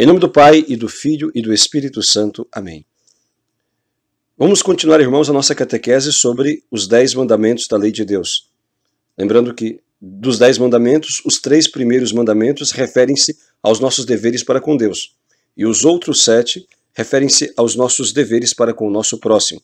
Em nome do Pai, e do Filho, e do Espírito Santo. Amém. Vamos continuar, irmãos, a nossa catequese sobre os 10 mandamentos da lei de Deus. Lembrando que dos 10 mandamentos, os 3 primeiros mandamentos referem-se aos nossos deveres para com Deus. E os outros 7 referem-se aos nossos deveres para com o nosso próximo.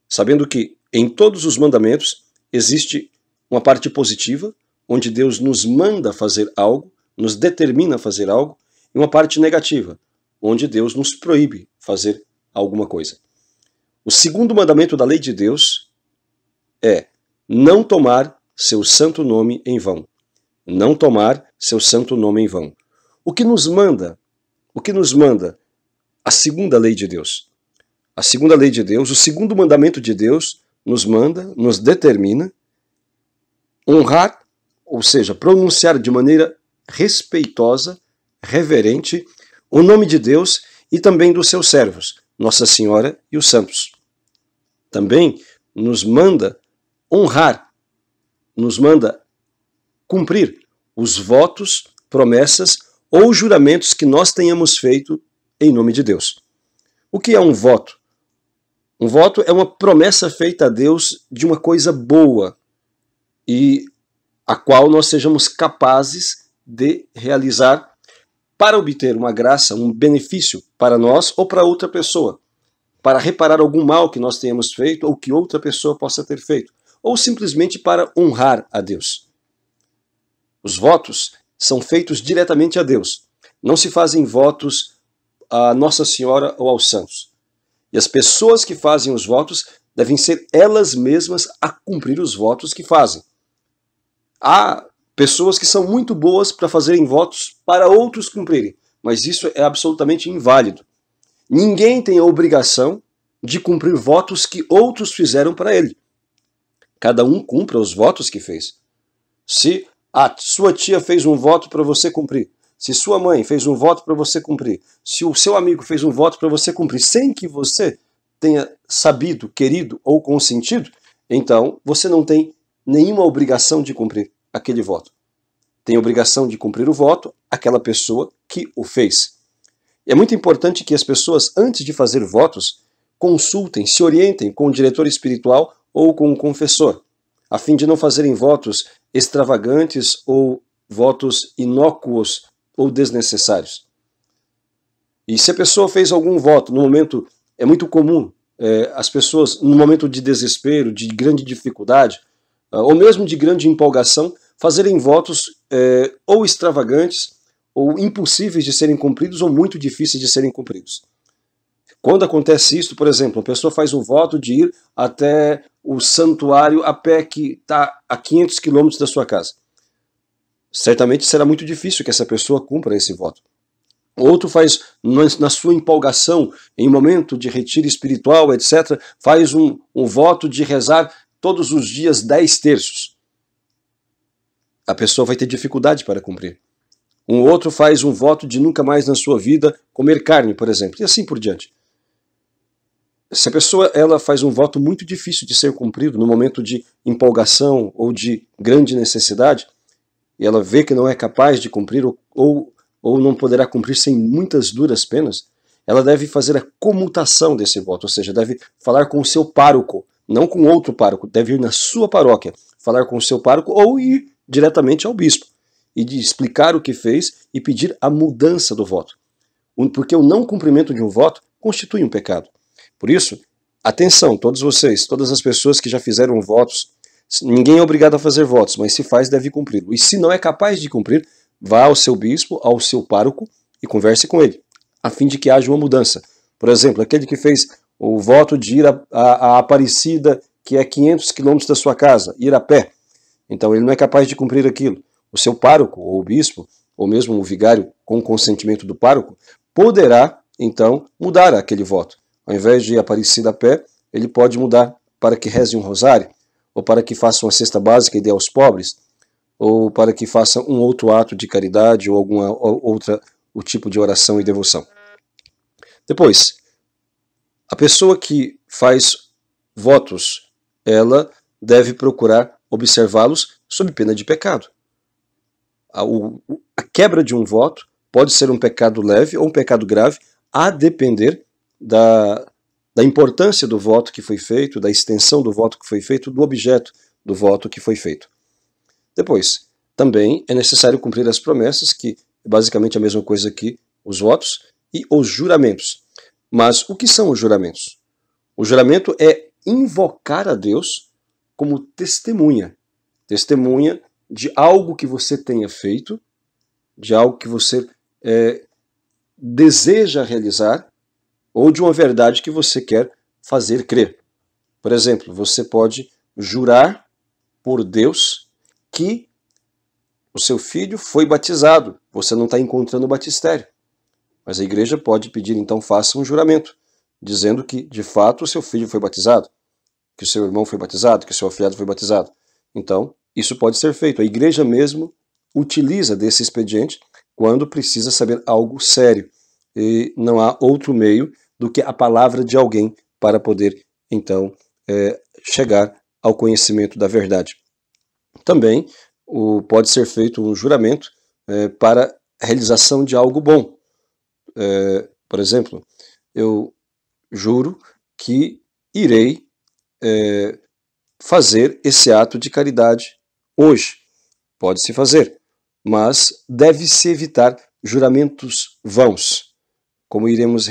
Sabendo que em todos os mandamentos existe uma parte positiva, onde Deus nos manda fazer algo, nos determina a fazer algo, e uma parte negativa, onde Deus nos proíbe fazer alguma coisa. O segundo mandamento da lei de Deus é não tomar seu santo nome em vão. Não tomar seu santo nome em vão. O que nos manda a segunda lei de Deus? A segunda lei de Deus, o segundo mandamento de Deus nos manda, nos determina honrar, ou seja, pronunciar de maneira respeitosa, reverente, o nome de Deus e também dos seus servos, Nossa Senhora e os santos. Também nos manda honrar, nos manda cumprir os votos, promessas ou juramentos que nós tenhamos feito em nome de Deus. O que é um voto? Um voto é uma promessa feita a Deus de uma coisa boa e a qual nós sejamos capazes de realizar para obter uma graça, um benefício para nós ou para outra pessoa, para reparar algum mal que nós tenhamos feito ou que outra pessoa possa ter feito, ou simplesmente para honrar a Deus. Os votos são feitos diretamente a Deus. Não se fazem votos a Nossa Senhora ou aos santos. E as pessoas que fazem os votos devem ser elas mesmas a cumprir os votos que fazem. Há pessoas que são muito boas para fazerem votos para outros cumprirem, mas isso é absolutamente inválido. Ninguém tem a obrigação de cumprir votos que outros fizeram para ele. Cada um cumpra os votos que fez. Se a sua tia fez um voto para você cumprir, se sua mãe fez um voto para você cumprir, se o seu amigo fez um voto para você cumprir, sem que você tenha sabido, querido ou consentido, então você não tem nenhuma obrigação de cumprir aquele voto. Tem obrigação de cumprir o voto aquela pessoa que o fez. É muito importante que as pessoas, antes de fazer votos, consultem, se orientem com o diretor espiritual ou com o confessor, a fim de não fazerem votos extravagantes ou votos inócuos ou desnecessários. E se a pessoa fez algum voto no momento, é muito comum as pessoas, no momento de desespero, de grande dificuldade, ou mesmo de grande empolgação, fazerem votos ou extravagantes, ou impossíveis de serem cumpridos, ou muito difíceis de serem cumpridos. Quando acontece isso, por exemplo, a pessoa faz um voto de ir até o santuário a pé que está a 500 quilômetros da sua casa. Certamente será muito difícil que essa pessoa cumpra esse voto. Outro faz, na sua empolgação, em um momento de retiro espiritual, etc., faz um voto de rezar todos os dias 10 terços. A pessoa vai ter dificuldade para cumprir. Um outro faz um voto de nunca mais na sua vida comer carne, por exemplo, e assim por diante. Se a pessoa faz um voto muito difícil de ser cumprido no momento de empolgação ou de grande necessidade, e ela vê que não é capaz de cumprir ou não poderá cumprir sem muitas duras penas, ela deve fazer a comutação desse voto, ou seja, deve falar com o seu pároco, não com outro pároco, deve ir na sua paróquia, falar com o seu pároco ou ir diretamente ao bispo e de explicar o que fez e pedir a mudança do voto. Porque o não cumprimento de um voto constitui um pecado. Por isso, atenção, todos vocês, todas as pessoas que já fizeram votos, ninguém é obrigado a fazer votos, mas se faz, deve cumpri-lo. E se não é capaz de cumprir, vá ao seu bispo, ao seu pároco e converse com ele, a fim de que haja uma mudança. Por exemplo, aquele que fez o voto de ir a Aparecida, que é 500 quilômetros da sua casa, ir a pé. Então ele não é capaz de cumprir aquilo. O seu pároco, ou o bispo, ou mesmo o vigário, com o consentimento do pároco, poderá, então, mudar aquele voto. Ao invés de ir a Aparecida a pé, ele pode mudar para que reze um rosário, ou para que faça uma cesta básica e dê aos pobres, ou para que faça um outro ato de caridade, ou alguma outra o tipo de oração e devoção. Depois, a pessoa que faz votos, ela deve procurar observá-los sob pena de pecado. A quebra de um voto pode ser um pecado leve ou um pecado grave, a depender da importância do voto que foi feito, da extensão do voto que foi feito, do objeto do voto que foi feito. Depois, também é necessário cumprir as promessas, que é basicamente a mesma coisa que os votos, e os juramentos. Mas o que são os juramentos? O juramento é invocar a Deus como testemunha de algo que você tenha feito, de algo que você deseja realizar, ou de uma verdade que você quer fazer crer. Por exemplo, você pode jurar por Deus que o seu filho foi batizado. Você não está encontrando o batistério. Mas a igreja pode pedir, então, faça um juramento, dizendo que, de fato, o seu filho foi batizado, que o seu irmão foi batizado, que o seu afilhado foi batizado. Então, isso pode ser feito. A igreja mesmo utiliza desse expediente quando precisa saber algo sério. E não há outro meio do que a palavra de alguém para poder, então, chegar ao conhecimento da verdade. Também pode ser feito um juramento para a realização de algo bom. Por exemplo, eu juro que irei fazer esse ato de caridade hoje. Pode-se fazer, mas deve-se evitar juramentos vãos, como iremos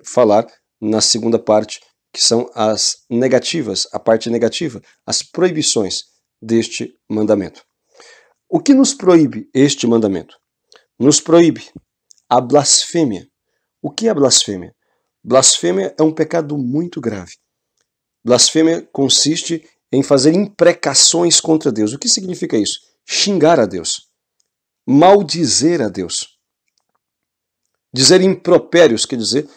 falar na segunda parte, que são as negativas, a parte negativa, as proibições deste mandamento. O que nos proíbe este mandamento? Nos proíbe a blasfêmia. O que é blasfêmia? Blasfêmia é um pecado muito grave. Blasfêmia consiste em fazer imprecações contra Deus. O que significa isso? Xingar a Deus. Maldizer a Deus. Dizer impropérios, quer dizer,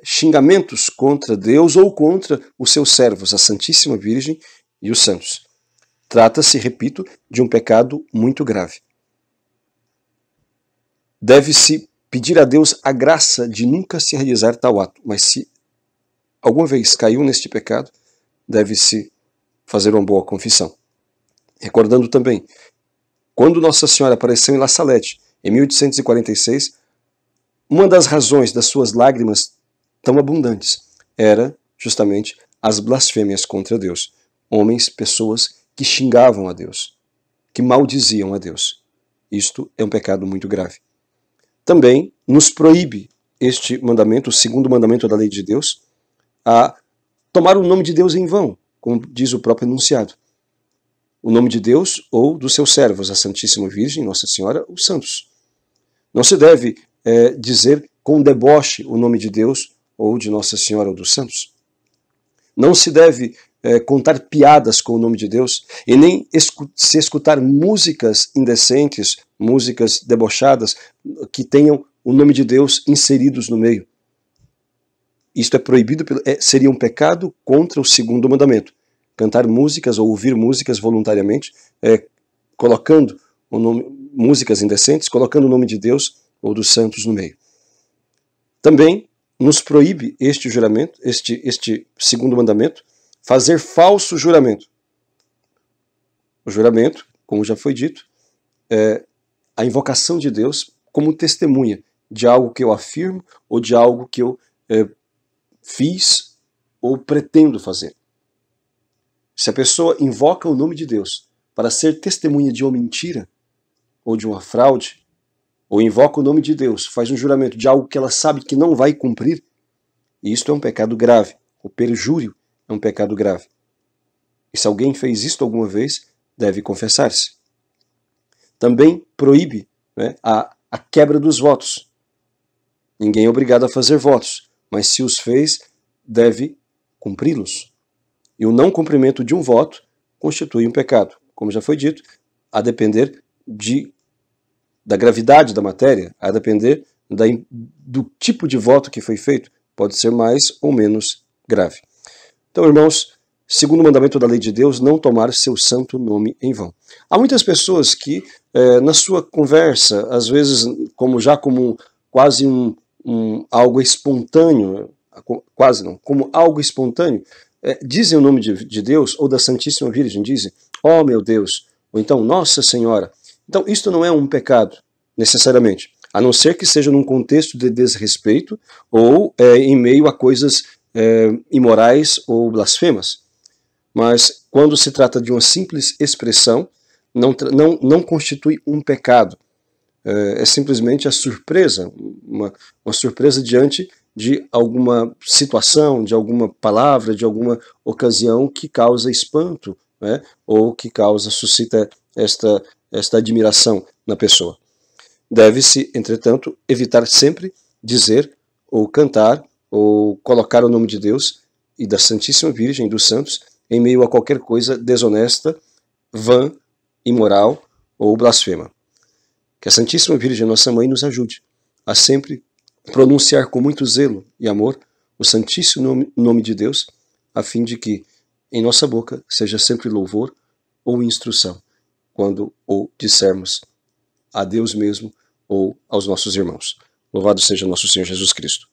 xingamentos contra Deus ou contra os seus servos, a Santíssima Virgem e os santos. Trata-se, repito, de um pecado muito grave. Deve-se pedir a Deus a graça de nunca se realizar tal ato, mas se alguma vez caiu neste pecado, deve-se fazer uma boa confissão. Recordando também, quando Nossa Senhora apareceu em La Salette, em 1846, uma das razões das suas lágrimas tão abundantes era justamente as blasfêmias contra Deus. Homens, pessoas que xingavam a Deus, que maldiziam a Deus. Isto é um pecado muito grave. Também nos proíbe este mandamento, o segundo mandamento da lei de Deus, a tomar o nome de Deus em vão, como diz o próprio enunciado. O nome de Deus ou dos seus servos, a Santíssima Virgem, Nossa Senhora, os santos. Não se deve dizer com deboche o nome de Deus ou de Nossa Senhora ou dos santos. Não se deve contar piadas com o nome de Deus e nem se escutar músicas indecentes, músicas debochadas que tenham o nome de Deus inseridos no meio. Isto é proibido, seria um pecado contra o segundo mandamento. Cantar músicas ou ouvir músicas voluntariamente, colocando músicas indecentes, colocando o nome de Deus ou dos santos no meio. Também nos proíbe este juramento, este segundo mandamento, fazer falso juramento. O juramento, como já foi dito, é a invocação de Deus como testemunha de algo que eu afirmo ou de algo que eu fiz ou pretendo fazer. Se a pessoa invoca o nome de Deus para ser testemunha de uma mentira ou de uma fraude, ou invoca o nome de Deus, faz um juramento de algo que ela sabe que não vai cumprir, isto é um pecado grave. O perjúrio é um pecado grave. E se alguém fez isto alguma vez, deve confessar-se. Também proíbe a quebra dos votos. Ninguém é obrigado a fazer votos, mas se os fez, deve cumpri-los. E o não cumprimento de um voto constitui um pecado. Como já foi dito, a depender da gravidade da matéria, a depender do tipo de voto que foi feito, pode ser mais ou menos grave. Então, irmãos, segundo o mandamento da lei de Deus, não tomar seu santo nome em vão. Há muitas pessoas que, na sua conversa, às vezes como quase algo espontâneo, quase não, como algo espontâneo, dizem o nome de Deus ou da Santíssima Virgem, dizem, ó meu Deus, ou então Nossa Senhora. Então, isto não é um pecado, necessariamente. a não ser que seja num contexto de desrespeito ou em meio a coisas imorais ou blasfemas. Mas quando se trata de uma simples expressão, não constitui um pecado. É simplesmente a surpresa, uma surpresa diante de alguma situação, de alguma palavra, de alguma ocasião que causa espanto, né? Ou que suscita esta admiração na pessoa. Deve-se, entretanto, evitar sempre dizer ou cantar ou colocar o nome de Deus e da Santíssima Virgem, dos santos, em meio a qualquer coisa desonesta, vã, imoral ou blasfema. Que a Santíssima Virgem, nossa Mãe, nos ajude a sempre pronunciar com muito zelo e amor o Santíssimo nome de Deus, a fim de que em nossa boca seja sempre louvor ou instrução, quando o dissermos a Deus mesmo ou aos nossos irmãos. Louvado seja nosso Senhor Jesus Cristo.